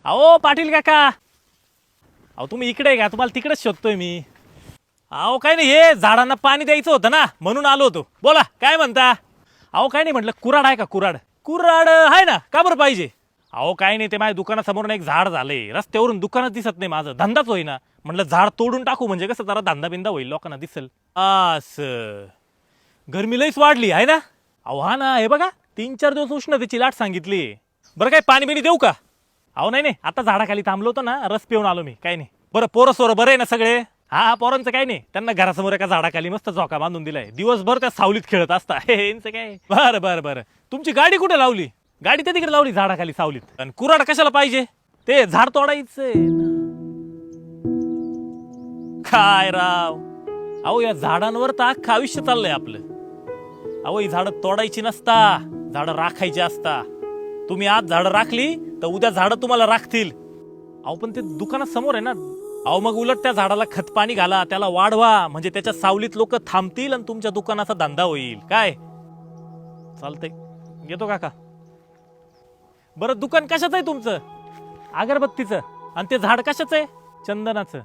अहो पाटील काका, अहो तुम्ही इकडे आहे का? तुम्हाला तिकडेच शोधतोय मी. अहो काय नाही, हे झाडांना पाणी द्यायचं होतं ना, म्हणून आलो होतो. बोला काय म्हणता? अहो काय नाही म्हटलं, कुऱ्हाड आहे का? कुऱ्हाड कुऱ्हाड आहे ना, का बरं पाहिजे? अहो काय नाही, ते माझ्या दुकानासमोर एक झाड झालंय, रस्त्यावरून दुकानच दिसत नाही माझं, धंदाच होईना. म्हटलं झाड तोडून टाकू, म्हणजे कसं जरा धंदा बिंदा होईल, लोकांना दिसेल. असं गरमी लईच वाढली आहे ना. अहो हा ना, हे बघा 3-4 दिवस उष्णतेची लाट सांगितली. बरं काय पाणी बिणी देऊ का? अहो नाही नाही, आता झाडाखाली थांबलो होतो ना, रस पिऊन आलो मी. काही नाही. बरं पोरं सोरं बरं आहे ना सगळे? हा पोरांचं काही नाही, त्यांना घरासमोर एका झाडाखाली मस्त झोका बांधून दिलाय, दिवसभर त्या सावलीत खेळत असता. यांचं काय. बरं बरं बरं, तुमची गाडी कुठे लावली? गाडी त्या तिकडे लावली झाडाखाली सावलीत. आणि कुऱ्हाड कशाला पाहिजे? ते झाड तोडायचंय ना. काय राव, अहो या झाडांवर तर अख्खं आयुष्य चाललंय आपलं. अहो ही झाडं तोडायची नसता, झाडं राखायची असता. तुम्ही आज झाडं राखली तर उद्या झाडं तुम्हाला राखतील. अहो पण ते दुकानासमोर आहे ना. अहो मग उलट त्या झाडाला खत पाणी घाला, त्याला वाढवा, म्हणजे त्याच्या सावलीत लोक थांबतील आणि तुमच्या दुकानाचा धंदा होईल. काय चालतंय, येतो काका. बरं दुकान कशाचं आहे तुमचं? अगरबत्तीचं. आणि ते झाड कशाचं आहे? चंदनाचं.